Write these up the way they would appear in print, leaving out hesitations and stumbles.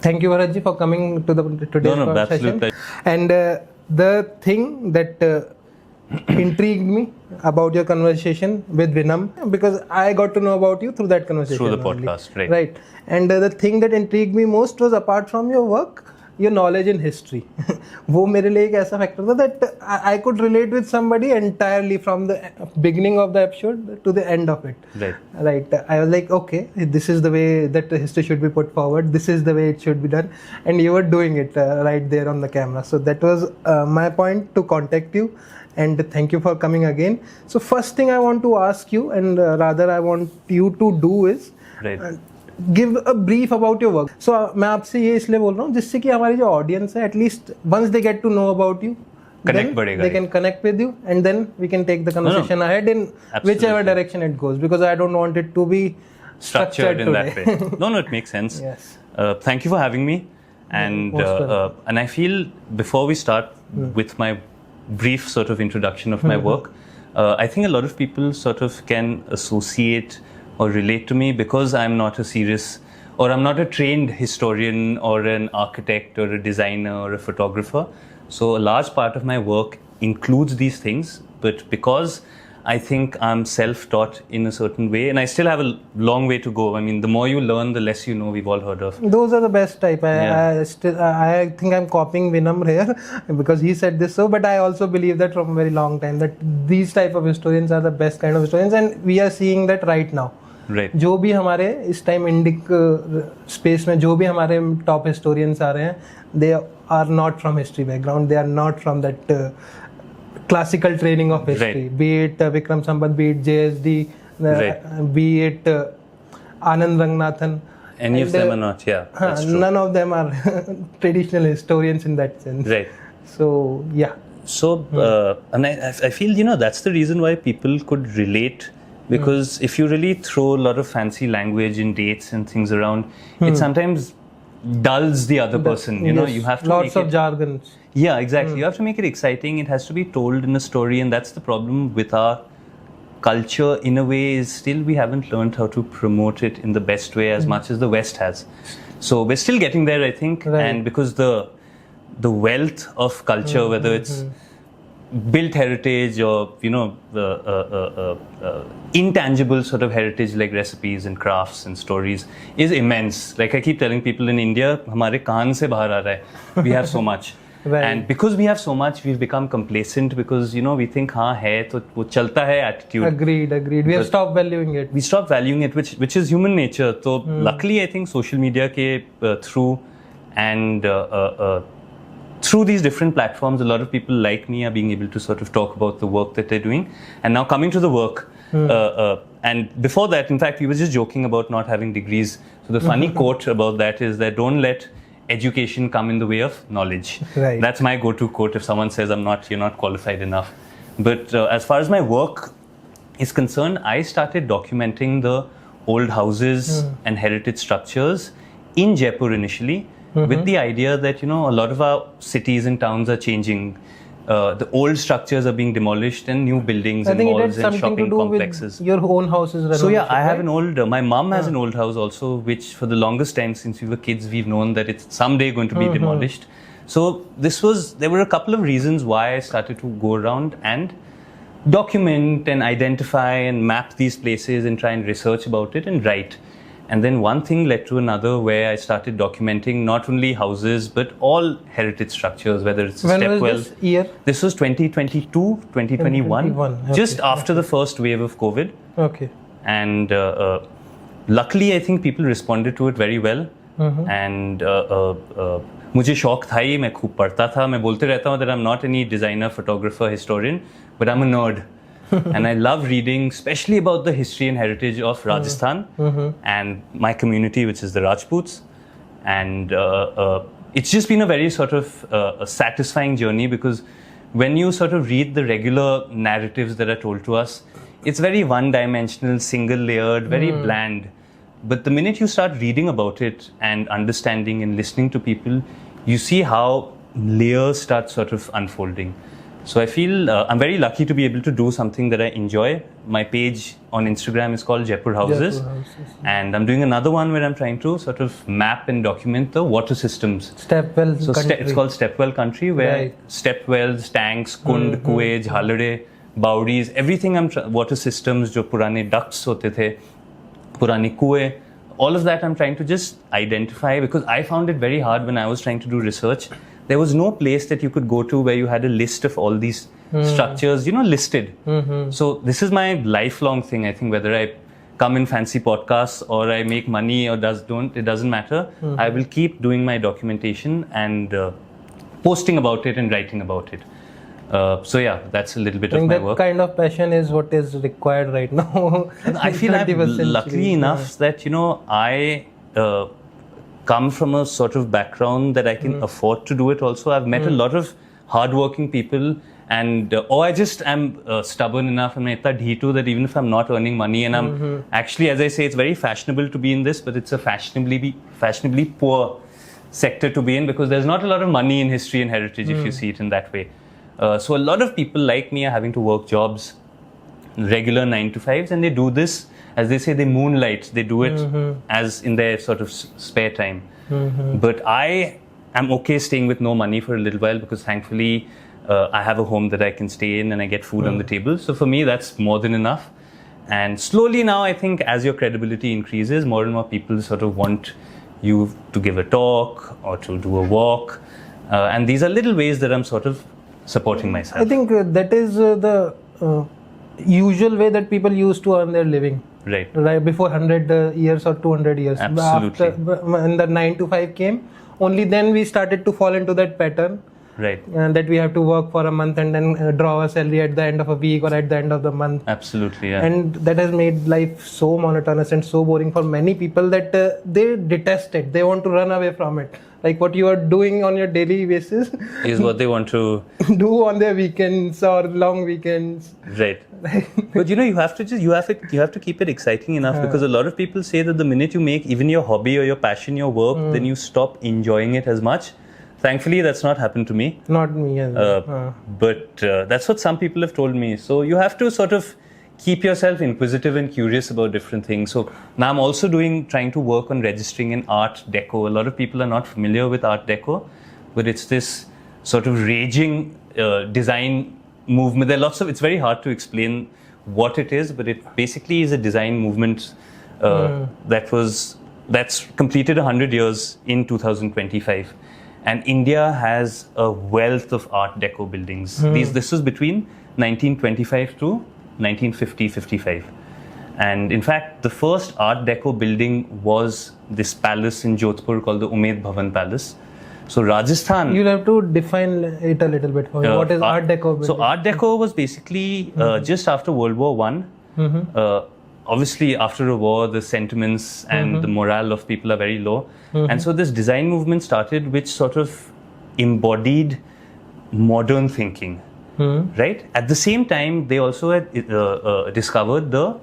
Thank you, Bharatji, for coming to today's conversation. And the thing that intrigued me about your conversation with Vinam, because I got to know about you through that conversation. Through the podcast, only. Right. And the thing that intrigued me most was, apart from your work, your knowledge in history. वो मेरे लिए एक ऐसा factor था that I could relate with somebody entirely from the beginning of the episode to the end of it. Right. I was like, okay, this is the way that the history should be put forward. This is the way it should be done. And you were doing it right there on the camera. So that was my point to contact you. And thank you for coming again. So first thing I want to ask you, and rather I want you to do is give a brief about your work. So मैं आपसे ये इसलिए बोल रहा हूँ जिससे कि हमारी जो audience है, at least once they get to know about you, connect बढ़ेगा. They can connect with you, and then we can take the conversation ahead in whichever direction it goes, because I don't want it to be structured in that way. No, it makes sense. Yes. Thank you for having me, and I feel before we start with my brief sort of introduction of my work, I think a lot of people sort of can associate or relate to me because I'm not a serious, or I'm not a trained historian or an architect or a designer or a photographer. So a large part of my work includes these things, but because I think I'm self-taught in a certain way, and I still have a long way to go. I mean, the more you learn, the less you know. We've all heard of. Those are the best type. I think I'm copying Vinam here because he said this. But I also believe that from a very long time that these type of historians are the best kind of historians, and we are seeing that right now. Right. जो भी हमारे इस time Indic space में जो भी हमारे top historians आ रहे हैं, they are not from history background, they are not from that classical training of history, be it Vikram Sampath, be it JSD, be it Anand Ranganathan. Any of them are not, that's true. None of them are traditional historians in that sense. Right. So, yeah. So, and I feel, that's the reason why people could relate. Because if you really throw a lot of fancy language and dates and things around, it sometimes dulls the other person. You have to lots of jargon. Yeah, exactly. You have to make it exciting. It has to be told in a story, and that's the problem with our culture. In a way, is still we haven't learned how to promote it in the best way as much as the West has. So we're still getting there, I think. Right. And because the wealth of culture, whether it's built heritage or intangible sort of heritage like recipes and crafts and stories is immense. Like I keep telling people in India, हमारे कान से बाहर आ रहा है. We have so much. Right. And because we have so much, we've become complacent because we think हाँ है तो वो चलता है attitude. Agreed. We have stopped valuing it. We stopped valuing it, which is human nature. So luckily, I think social media ke through and through these different platforms, a lot of people like me are being able to sort of talk about the work that they're doing. And now coming to the work, and before that, in fact, we were just joking about not having degrees. So the funny quote about that is that don't let education come in the way of knowledge. Right. That's my go-to quote if someone says you're not qualified enough. But as far as my work is concerned, I started documenting the old houses and heritage structures in Jaipur initially. With the idea that, a lot of our cities and towns are changing. The old structures are being demolished and new buildings and malls and shopping complexes. Your own house is So I have an old, my mom has an old house also, which for the longest time since we were kids, we've known that it's someday going to be demolished. So there were a couple of reasons why I started to go around and document and identify and map these places and try and research about it and write. And then one thing led to another where I started documenting not only houses but all heritage structures, whether it's a stepwell. When was this year? This was 2022, 2021, just after the first wave of COVID. Okay. And luckily, I think people responded to it very well. And मुझे शौक था ही, मैं खूब पढ़ता था. मैं बोलते रहता हूँ that I'm not any designer, photographer, historian, but I'm a nerd. And I love reading, especially about the history and heritage of Rajasthan and my community, which is the Rajputs. And it's just been a very sort of a satisfying journey because when you sort of read the regular narratives that are told to us, it's very one-dimensional, single-layered, very bland. But the minute you start reading about it and understanding and listening to people, you see how layers start sort of unfolding. So I feel I'm very lucky to be able to do something that I enjoy. My page on Instagram is called Jaipur Houses. And I'm doing another one where I'm trying to sort of map and document the water systems. Stepwell country. It's called Stepwell country, where stepwells, tanks, kund, kuए, झालरे, बावड़ीज, everything water systems, जो पुराने ducts होते थे, पुराने कुएं, all of that I'm trying to just identify, because I found it very hard when I was trying to do research. There was no place that you could go to where you had a list of all these structures, listed. So this is my lifelong thing. I think whether I come in fancy podcasts or I make money or it doesn't matter. I will keep doing my documentation and posting about it and writing about it. So yeah, that's a little bit of my work. That kind of passion is what is required right now. I feel I'm lucky enough that, I come from a sort of background that I can afford to do it also. I've met a lot of hardworking people, and I just am stubborn enough and itna dheetu that even if I'm not earning money, and I'm actually, as I say, it's very fashionable to be in this, but it's a fashionably poor sector to be in, because there's not a lot of money in history and heritage if you see it in that way. So a lot of people like me are having to work jobs, regular 9 to 5s, and they do this, as they say, they moonlight. They do it as in their sort of spare time. But I am okay staying with no money for a little while, because thankfully I have a home that I can stay in and I get food on the table. So for me, that's more than enough. And slowly now, I think as your credibility increases, more and more people sort of want you to give a talk or to do a walk. And these are little ways that I'm sort of supporting myself. I think that is the usual way that people used to earn their living. Right. Before 100 years or 200 years. Absolutely. When the 9 to 5 came, only then we started to fall into that pattern. Right. And that we have to work for a month and then draw a salary at the end of a week or at the end of the month. Absolutely, yeah. And that has made life so monotonous and so boring for many people that they detest it. They want to run away from it. Like what you are doing on your daily basis is what they want to do on their weekends or long weekends. Right. But you have to keep it exciting enough, because a lot of people say that the minute you make even your hobby or your passion your work, then you stop enjoying it as much. Thankfully, that's not happened to me. Not me as well. But that's what some people have told me. So you have to sort of keep yourself inquisitive and curious about different things. So now I'm also trying to work on registering in Art Deco. A lot of people are not familiar with Art Deco, but it's this sort of raging design movement. It's very hard to explain what it is, but it basically is a design movement that's completed 100 years in 2025. And India has a wealth of Art Deco buildings. This was between 1925 to 1950-55. And in fact, the first Art Deco building was this palace in Jodhpur called the Umaid Bhavan Palace. So Rajasthan... You'll have to define it a little bit for me. What is Art Deco building? So Art Deco was basically just after World War I. Obviously, after a war, the sentiments and the morale of people are very low. And so this design movement started, which sort of embodied modern thinking. Right? At the same time, they also had discovered the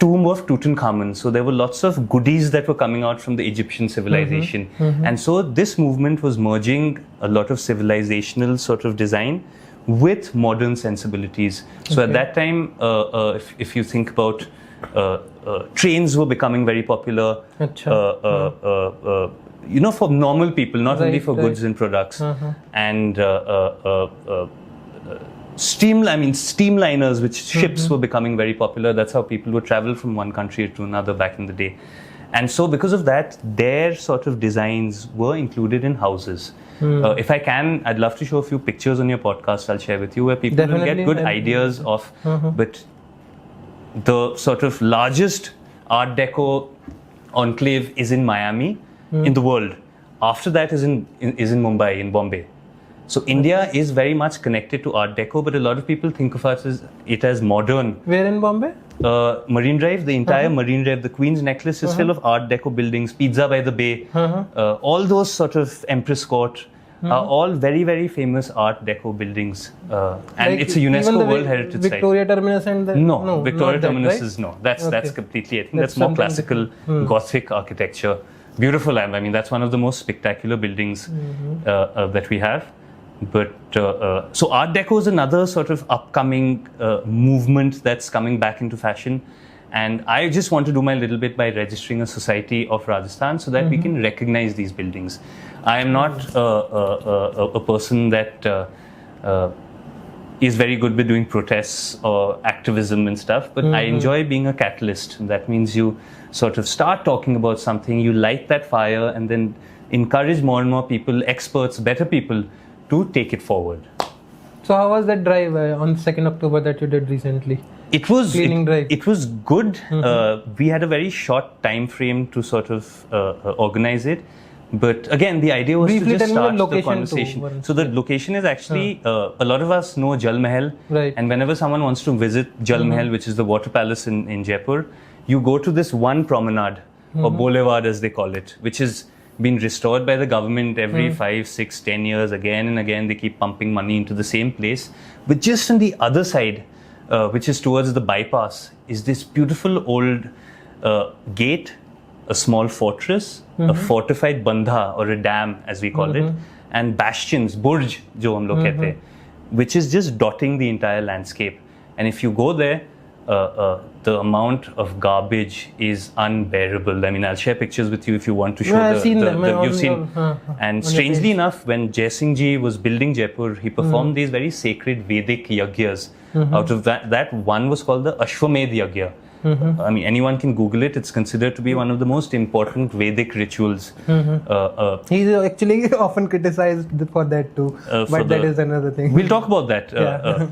tomb of Tutankhamun. So there were lots of goodies that were coming out from the Egyptian civilization. And so this movement was merging a lot of civilizational sort of design with modern sensibilities. So at that time, if you think about trains were becoming very popular, for normal people, not only for goods and products. And steamliners, which ships were becoming very popular. That's how people would travel from one country to another back in the day. And so because of that, their sort of designs were included in houses. If I can, I'd love to show a few pictures on your podcast I'll share with you, where people will get good ideas of, but the sort of largest Art Deco enclave is in Miami in the world. After that is in Mumbai, in Bombay. So India is very much connected to Art Deco, but a lot of people think of it as modern. Where in Bombay? Marine Drive, the entire Marine Drive, the Queen's Necklace is full of Art Deco buildings, Pizza by the Bay, all those sort of Empress Court are all very, very famous Art Deco buildings. And it's a UNESCO World Heritage Site. Victoria Terminus and No, Victoria Terminus is no. That's completely, I think that's more classical Gothic architecture. Beautiful, I mean, that's one of the most spectacular buildings that we have. But so Art Deco is another sort of upcoming movement that's coming back into fashion. And I just want to do my little bit by registering a society of Rajasthan so that we can recognize these buildings. I am not a person that is very good with doing protests or activism and stuff, but I enjoy being a catalyst. And that means you sort of start talking about something, you light that fire, and then encourage more and more people, experts, better people, to take it forward. So how was that drive on 2nd October that you did recently? It was Cleaning drive. It was good. We had a very short time frame to sort of organize it. But again, the idea was Briefly to just tell me the start the location conversation. too. So the location is actually, a lot of us know Jal Mahal. Right. And whenever someone wants to visit Jal Mahal, which is the water palace in Jaipur, you go to this one promenade, or boulevard as they call it, which is been restored by the government every 5, 6, 10 years. Again and again, they keep pumping money into the same place. But just on the other side, which is towards the bypass, is this beautiful old gate, a small fortress, a fortified bandha or a dam as we call it, and bastions, burj jo hum log kehte hain, which is just dotting the entire landscape. And if you go there, the amount of garbage is unbearable. I mean, I'll share pictures with you if you want to show. I've seen them. You've seen. And strangely enough, when Jai Singh Ji was building Jaipur, he performed these very sacred Vedic yagyas. Out of that one was called the Ashwamedh Yagya. I mean, anyone can Google it. It's considered to be one of the most important Vedic rituals. He's actually often criticized for that too, but that is another thing. We'll talk about that.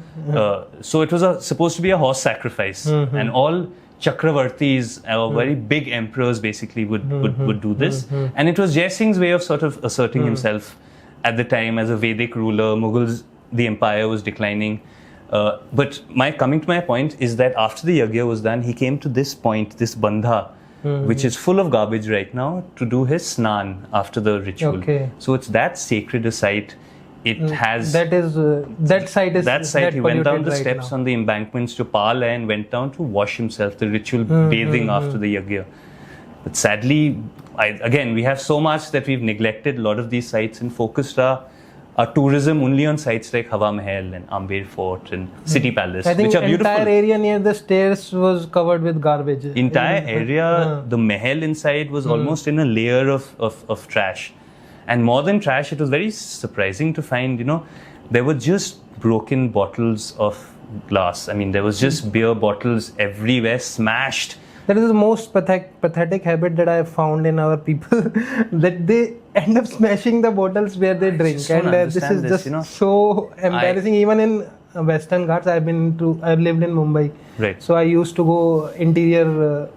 So it was supposed to be a horse sacrifice, and all Chakravartis, very big emperors, basically would do this. And it was Jai Singh's way of sort of asserting himself at the time as a Vedic ruler. Mughals, the empire was declining. But coming to my point is that after the yagya was done, he came to this point, this bandha, which is full of garbage right now, to do his snan after the ritual. Okay. So it's that sacred a site. It has that site is that site. He went down the right steps now. on the embankments to Pala and went down to wash himself, the ritual bathing after the yagya. But sadly, we have so much that we've neglected a lot of these sites and focused our tourism only on sites like Hawa Mahal and Amber Fort and City Palace, I think which are beautiful. Entire area near the stairs was covered with garbage. Entire area, the Mahal inside was almost in a layer of trash. And more than trash, it was very surprising to find, there were just broken bottles of glass. I mean, there was just beer bottles everywhere, smashed. That is the most pathetic habit that I have found in our people, that they end up smashing the bottles where they drink, and this is just so embarrassing. Even in Western Ghats, I've lived in Mumbai, right? So I used to go interior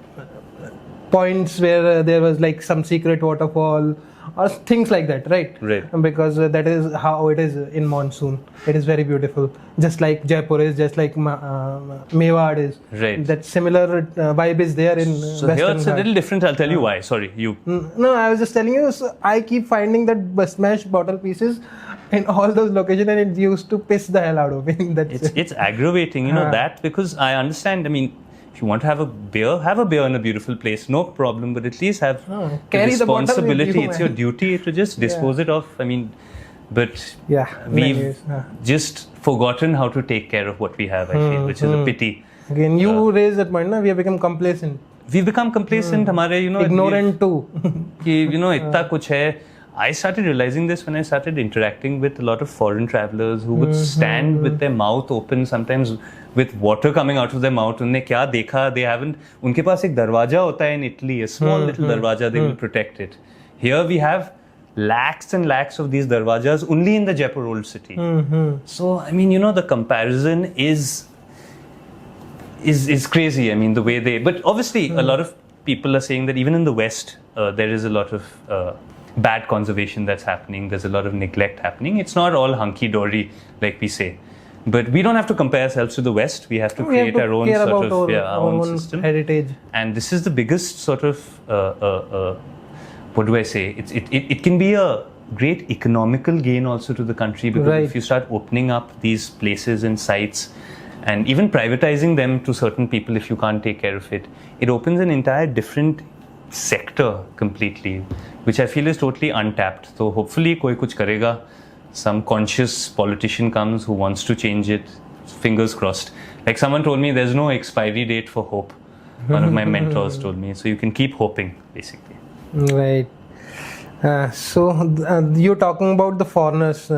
points where there was like some secret waterfall or things like that, right? Because that is how it is in monsoon. It is very beautiful, just like Jaipur is, just like Mewad is. Right. That similar vibe is there in So Western here it's Ghats. a little different. I'll tell you why. Sorry, you. No, I was just telling you. So I keep finding that smashed bottle pieces in all those locations, and it used to piss the hell out of me. It's aggravating, that, because I understand. I mean, if you want to have a beer in a beautiful place, no problem. But at least have the responsibility. It's your duty to just dispose it off. I mean, but we've just forgotten how to take care of what we have. I feel, which is a pity. Again, you raised that point. We have become complacent. We've become complacent. Hamare, ignorant too. Itna kuch hai. I started realizing this when I started interacting with a lot of foreign travelers who would stand with their mouth open, sometimes with water coming out of their mouth. Unne kya dekha? They haven't. Unke paas ek darwaja hota hai in Italy, a small little darwaja. They will protect it. Here we have lakhs and lakhs of these darwajas only in the Jaipur Old City. So I mean, the comparison is crazy. I mean, the way they. But obviously, a lot of people are saying that even in the West, there is a lot of bad conservation that's happening. There's a lot of neglect happening. It's not all hunky-dory, like we say. But we don't have to compare ourselves to the West. We have to create our own sort of our own system. Heritage. And this is the biggest sort of, what do I say? It can be a great economical gain also to the country, because if you start opening up these places and sites and even privatizing them to certain people, if you can't take care of it, it opens an entire different sector completely, which I feel is totally untapped. So hopefully koi kuch karega, some conscious politician comes who wants to change it. Fingers crossed. Like someone told me, there's no expiry date for hope. One of my mentors told me, so you can keep hoping, basically. Right. So you're talking about the foreigners.